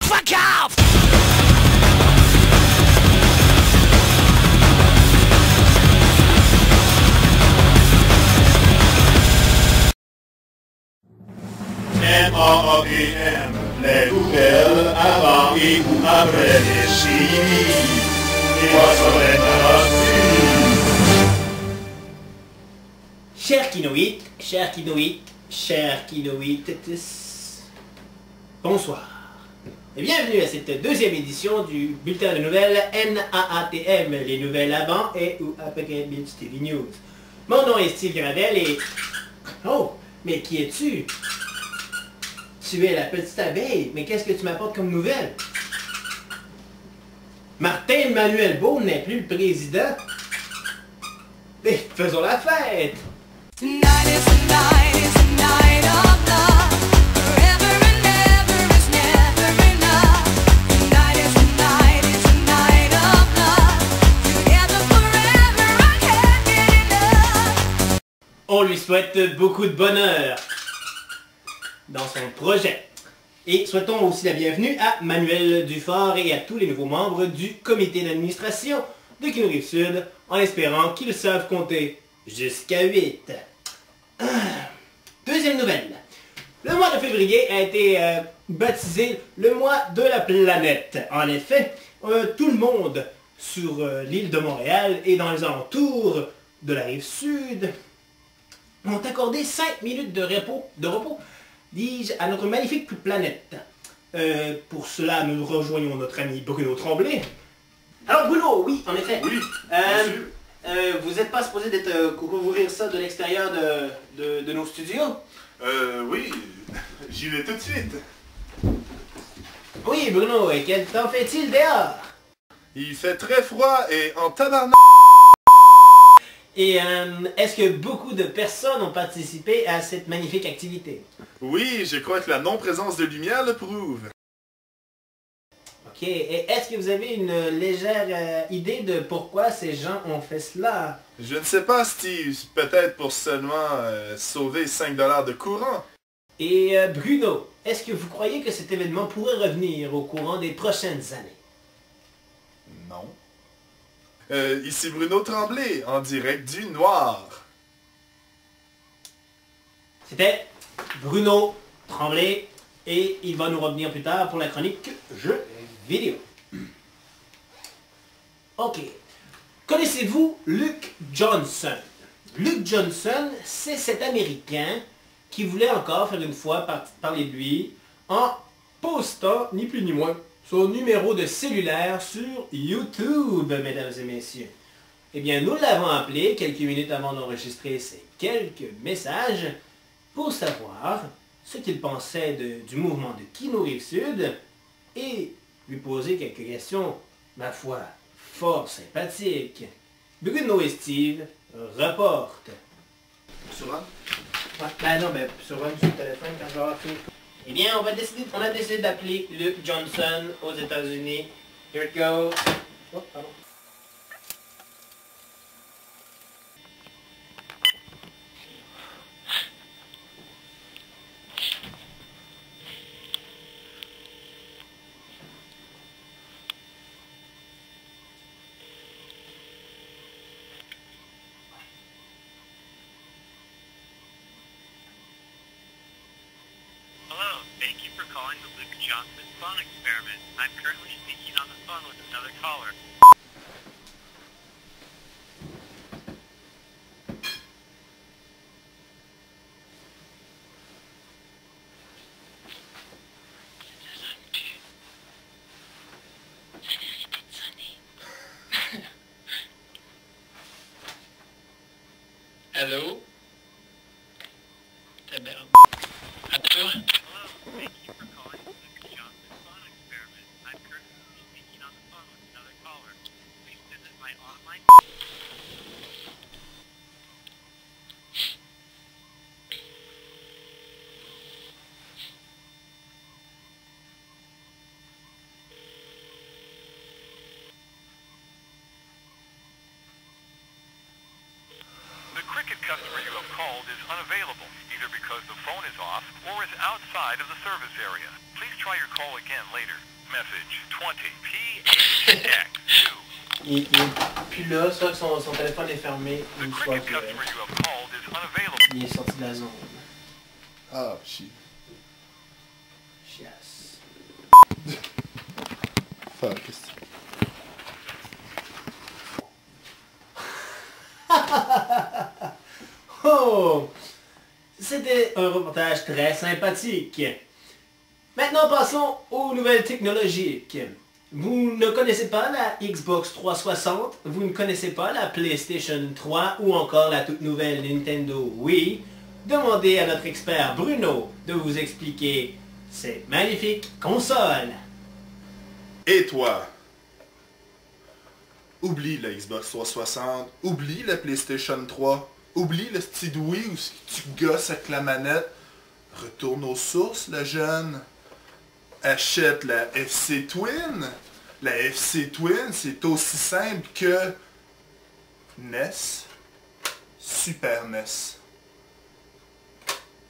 Fuck off! M-A-A-P-M, les nouvelles avant et ou après les chimies. Et moi ça va être Chers Kinoïtes, chers Kinoïtes, bonsoir. Et bienvenue à cette deuxième édition du bulletin de nouvelles NAATM, les nouvelles avant et ou après Beach TV News. Mon nom est Steve Gravel et... Oh, mais qui es-tu? Tu es la petite abeille, mais qu'est-ce que tu m'apportes comme nouvelle? Martin Manuel Beau n'est plus le président. Mais faisons la fête! Tonight is the night is the night of love. Forever and ever is never enough. Tonight is the night of love. Together forever, I can't get enough. On lui souhaite beaucoup de bonheur dans son projet. Et souhaitons aussi la bienvenue à Manuel Dufort et à tous les nouveaux membres du comité d'administration de Kino Rive-Sud, en espérant qu'ils savent compter jusqu'à 8. Deuxième nouvelle. Le mois de février a été baptisé le mois de la planète. En effet, tout le monde sur l'île de Montréal et dans les alentours de la Rive-Sud ont accordé 5 minutes de repos, dis-je, à notre magnifique planète. Pour cela, nous rejoignons notre ami Bruno Tremblay. Alors Bruno, oui, en effet. Oui, vous n'êtes pas supposé couvrir ça de l'extérieur de nos studios? Oui, j'y vais tout de suite. Oui, Bruno, et quel temps fait-il dehors? Il fait très froid et en tabarnak. Et est-ce que beaucoup de personnes ont participé à cette magnifique activité? Oui, je crois que la non-présence de lumière le prouve. Ok, et est-ce que vous avez une légère idée de pourquoi ces gens ont fait cela? Je ne sais pas, Steve. Peut-être pour seulement sauver 5 $ de courant. Et Bruno, est-ce que vous croyez que cet événement pourrait revenir au courant des prochaines années? Non. Ici Bruno Tremblay, en direct du Noir. C'était Bruno Tremblay et il va nous revenir plus tard pour la chronique jeux vidéo. Ok. Connaissez-vous Luke Johnson? Luke Johnson, c'est cet Américain qui voulait encore faire une fois parler de lui en postant, ni plus ni moins, son numéro de cellulaire sur YouTube, mesdames et messieurs. Eh bien, nous l'avons appelé quelques minutes avant d'enregistrer ces quelques messages pour savoir ce qu'il pensait du mouvement de Kino Rive-Sud et lui poser quelques questions, ma foi, fort sympathiques. Bruno et Steve reportent. Sur un? Ouais, ben non, ben sur le téléphone quand je vais avoir fini. Eh bien, on a décidé d'appeler Luke Johnson aux États-Unis. Here it goes. Oh, pardon. Hello, thank you for calling the Luke Johnson phone experiment. I'm currently speaking on the phone with another caller. Allô? Hello, thank you for calling the Luke Johnson phone experiment. I'm currently speaking on the phone with another caller. Please visit my online... The Cricket customer you have called is unavailable, either because the phone is off or is outside of the service area. Please try try your call again later. Message 20P8X2. Puis là, soit que son téléphone est fermé, The ou soit Cricket customer you have called is unavailable. qu'il est sorti de la zone. Ah, shit. Chiasse. Fuck. Oh! C'était un reportage très sympathique. Maintenant, passons aux nouvelles technologiques. Vous ne connaissez pas la Xbox 360, vous ne connaissez pas la PlayStation 3 ou encore la toute nouvelle Nintendo Wii. Demandez à notre expert Bruno de vous expliquer ces magnifiques consoles. Et toi? Oublie la Xbox 360, oublie la PlayStation 3, oublie le style Wii où tu gosses avec la manette. Retourne aux sources, le jeune. Achète la FC Twin. La FC Twin, c'est aussi simple que NES, Super NES.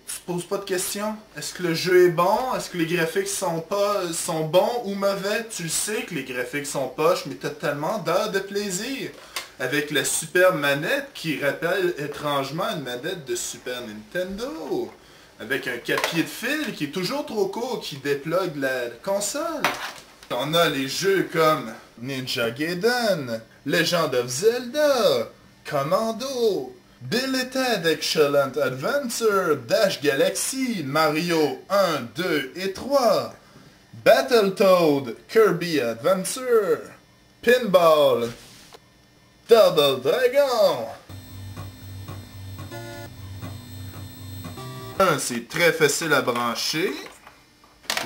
Tu te poses pas de questions? Est-ce que le jeu est bon? Est-ce que les graphiques sont bons ou mauvais? Tu le sais que les graphiques sont poches, mais t'as tellement d'heures de plaisir. Avec la superbe manette qui rappelle étrangement une manette de Super Nintendo. Avec un capier de fil qui est toujours trop court, qui déplugue la console. On a les jeux comme Ninja Gaiden, Legend of Zelda, Commando, Bill et Ted Excellent Adventure, Dash Galaxy, Mario 1, 2 et 3, Battletoad, Kirby Adventure, Pinball, Double Dragon. C'est très facile à brancher.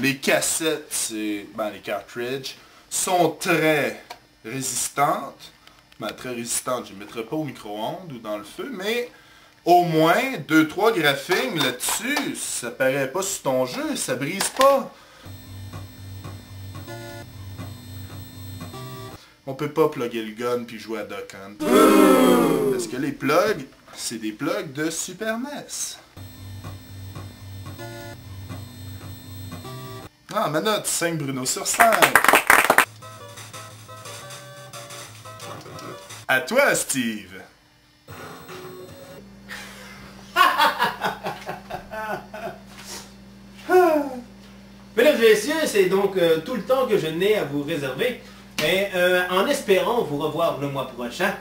Les cassettes, les cartridges, sont très résistantes. Très résistantes, je ne les mettrai pas au micro-ondes ou dans le feu, mais au moins 2-3 graphiques là-dessus, ça paraît pas sur ton jeu, ça brise pas. On peut pas plugger le gun puis jouer à Duck Hunt. Parce que les plugs, c'est des plugs de Super NES. Ah, ma note, 5 Bruno sur 5. À toi, Steve. Mesdames et messieurs, c'est donc tout le temps que je n'ai à vous réserver. Et en espérant vous revoir le mois prochain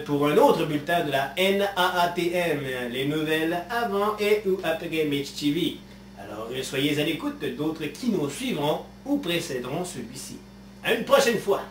pour un autre bulletin de la NAATM, les nouvelles avant et ou après Mitch TV. Alors soyez à l'écoute, d'autres kinos suivront ou précéderont celui-ci. À une prochaine fois!